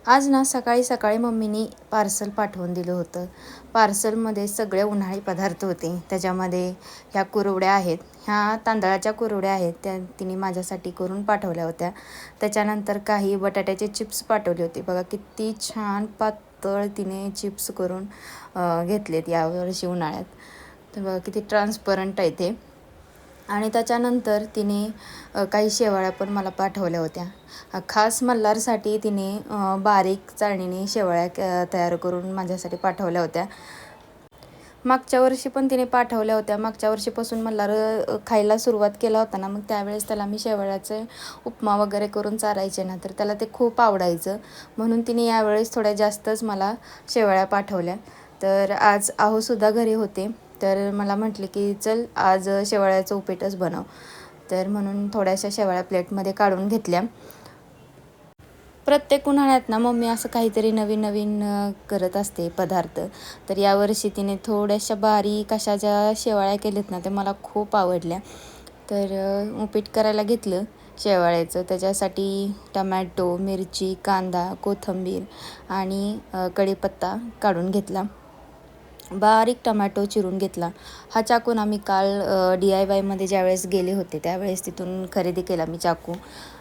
आज ना सकाळी सकाळी मम्मीनी पार्सल पाठवून दिलं होतं. पार्सलमध्ये सगळे उन्हाळी पदार्थ होते. त्याच्यामध्ये ह्या कुरवड्या आहेत, ह्या तांदळाच्या कुरवड्या आहेत, त्या तिने माझ्यासाठी करून पाठवल्या होत्या. त्याच्यानंतर काही बटाट्याचे चिप्स पाठवले होते. बघा किती छान पातळ तिने चिप्स करून घेतलेत यावर्षी उन्हाळ्यात. तर बघा किती ट्रान्सपरंट आहे ते. आणि त्याच्यानंतर तिने काही शेवाळ्या पण मला पाठवल्या होत्या. खास मल्हारसाठी तिने बारीक चाळणीने शेवाळ्या तयार करून माझ्यासाठी पाठवल्या होत्या. मागच्या वर्षी पण तिने पाठवल्या होत्या. मागच्या वर्षीपासून मल्हार खायला सुरुवात केला होता ना, मग त्यावेळेस त्याला मी शेवाळ्याचे उपमा वगैरे करून चारायचे ना, तर त्याला ते खूप आवडायचं. म्हणून तिने यावेळेस थोड्या जास्तच मला शेवाळ्या पाठवल्या. तर आज आहोसुद्धा घरी होते, तर मला म्हटले की चल आज शेवाळ्याचं उपीटच बनव. तर म्हणून थोड्याशा शेवाळ्या प्लेटमध्ये काढून घेतल्या. प्रत्येक उन्हाळ्यात ना मम्मी असं काहीतरी नवीन नवीन करत असते पदार्थ. तर यावर्षी तिने थोड्याशा बारीक अशा ज्या शेवाळ्या केल्यात ना, त्या मला खूप आवडल्या. तर उपीट करायला घेतलं शेवाळ्याचं. त्याच्यासाठी टमॅटो, मिरची, कांदा, कोथिंबीर आणि कढीपत्ता काढून घेतला. बारीक टमॅटो चिरून घेतला. हा चाकू ना मी काल DIYमध्ये ज्यावेळेस गेले होते त्यावेळेस तिथून खरेदी केला मी चाकू.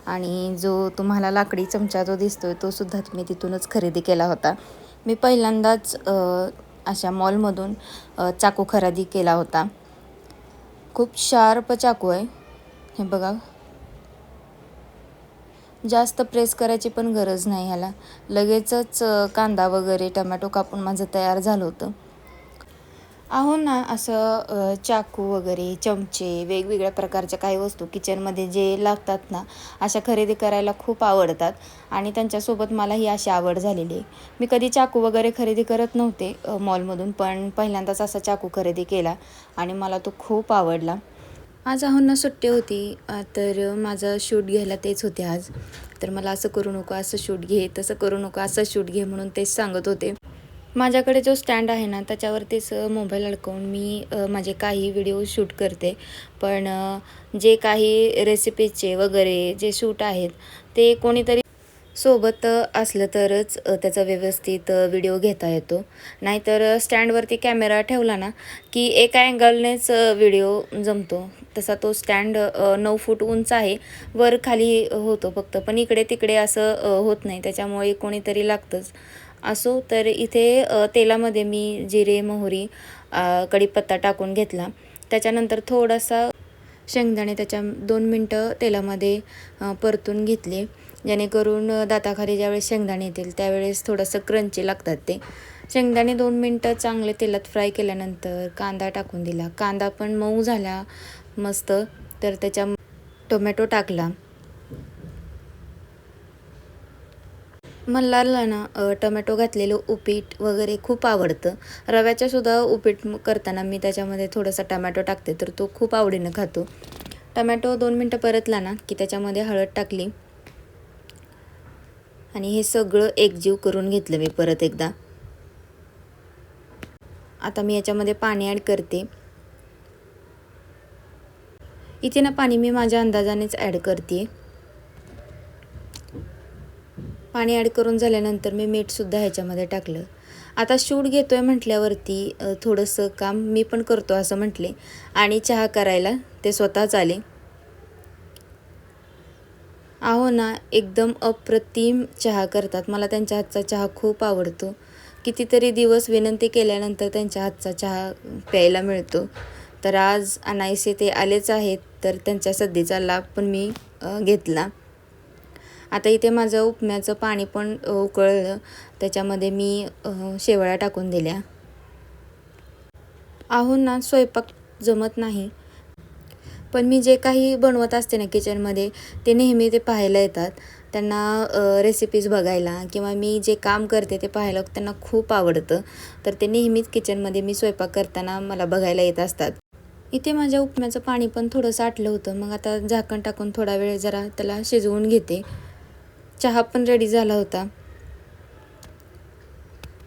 आणि जो तुम्हाला लाकडी चमचा जो दिसतोय तो सुद्धा मी तिथूनच खरेदी केला होता. मी पहिल्यांदाच अशा मॉलमधून चाकू खरेदी केला होता. खूप शार्प चाकू आहे हे बघा. जास्त प्रेस करायची पण गरज नाही ह्याला. लगेचच कांदा वगैरे टमॅटो कापून माझं तयार झालं होतं. अहो ना असं चाकू वगैरे चमचे वेगवेगळ्या प्रकारच्या काही वस्तू किचनमध्ये जे लागतात ना, अशा खरेदी करायला खूप आवडतात. आणि त्यांच्यासोबत मला ही अशी आवड झालेली आहे. मी कधी चाकू वगैरे खरेदी करत नव्हते मॉलमधून, पण पहिल्यांदाच असा चाकू खरेदी केला आणि मला तो खूप आवडला. आज आहोंना सुट्टी होती, तर माझं शूट घ्यायला तेच होते आज. तर मला असं करू नको, असं शूट घे, तसं करू नको, असं शूट घे म्हणून तेच सांगत होते. माझ्याकडे जो स्टँड आहे ना, त्याच्यावरतीच मोबाईल अडकवून मी माझे काही व्हिडिओ शूट करते. पण जे काही रेसिपीजचे वगैरे जे शूट आहेत ते कोणीतरी सोबत असलं तरच त्याचा व्यवस्थित व्हिडिओ घेता येतो. नाहीतर स्टँडवरती कॅमेरा ठेवला ना की एका अँगलनेच व्हिडिओ जमतो. तसा तो स्टँड 9 फूट उंच आहे, वर खाली होतो फक्त, पण इकडे तिकडे असं होत नाही. त्याच्यामुळे कोणीतरी लागतंच. असो, तर इथे तेलामध्ये मी जिरे, मोहरी, कढीपत्ता टाकून घेतला. त्याच्यानंतर थोडासा शेंगदाणे त्याच्या 2 मिनटं तेलामध्ये परतून घेतले, जेणेकरून दाताखाली ज्यावेळेस शेंगदाणे येतील त्यावेळेस थोडंसं क्रंची लागतात ते. शेंगदाणे 2 मिनटं चांगले तेलात फ्राय केल्यानंतर कांदा टाकून दिला. कांदा पण मऊ झाला मस्त, तर त्याच्या टोमॅटो टाकला. मल्हारला ना टोमॅटो घातलेलं उपीट वगैरे खूप आवडतं. रव्याच्यासुद्धा उपीट करताना मी त्याच्यामध्ये थोडासा टमॅटो टाकते, तर तो खूप आवडीनं खातो. टमॅटो 2 मिनटं परतला ना की त्याच्यामध्ये हळद टाकली आणि हे सगळं एकजीव करून घेतलं मी परत एकदा. आता मी याच्यामध्ये पाणी ॲड करते. इथे ना पाणी मी माझ्या अंदाजानेच ॲड करते. पाणी ॲड करून झाल्यानंतर मी मीठसुद्धा ह्याच्यामध्ये टाकलं. आता शूट घेतो आहे म्हटल्यावरती थोडंसं काम मी पण करतो असं म्हटले आणि चहा करायला ते स्वतःच आले. अहो ना एकदम अप्रतिम चहा करतात. मला त्यांच्या हातचा चहा खूप आवडतो. कितीतरी दिवस विनंती केल्यानंतर त्यांच्या हातचा चहा प्यायला मिळतो. तर आज अनायसे ते आलेच आहेत, तर त्यांच्या सद्धीचा लाभ पण मी घेतला. आता इथे माझं उपम्याचं पाणी पण उकळलं. त्याच्यामध्ये मी शेवळ्या टाकून दिल्या. अहो ना स्वयंपाक जमत नाही, पण मी जे काही बनवत असते ना किचनमध्ये ते नेहमी ते पाहायला येतात. त्यांना रेसिपीज बघायला किंवा मी जे काम करते ते पाहायला त्यांना खूप आवडतं. तर ते नेहमीच किचनमध्ये मी स्वयंपाक करताना मला बघायला येत असतात. इथे माझ्या उपम्याचं पाणी पण थोडंसं आटलं होतं. मग आता झाकण टाकून थोडा वेळ जरा त्याला शिजवून घेते. चहा पण रेडी झाला होता.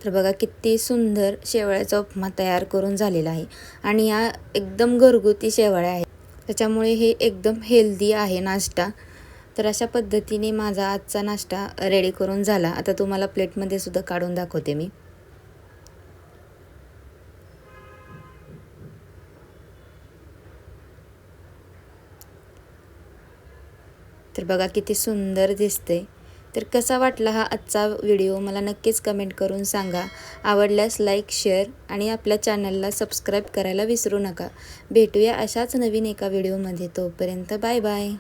तर बघा किती सुंदर शेवळ्याचा उपमा तयार करून झालेला आहे. आणि या एकदम घरगुती शेवळ्या आहेत, त्याच्यामुळे हे एकदम हेल्दी आहे नाश्ता. तर अशा पद्धतीने माझा आजचा नाश्ता रेडी करून झाला. आता तुम्हाला प्लेटमध्ये सुद्धा काढून दाखवते मी. तर बघा किती सुंदर दिसते. तर कसा वाटला हा आजचा व्हिडिओ मला नक्कीच कमेंट करून सांगा. आवडल्यास लाईक, शेअर आणि आपल्या चॅनलला सबस्क्राईब करायला विसरू नका. भेटूया अशाच नवीन एका व्हिडिओमध्ये. तोपर्यंत बाय बाय.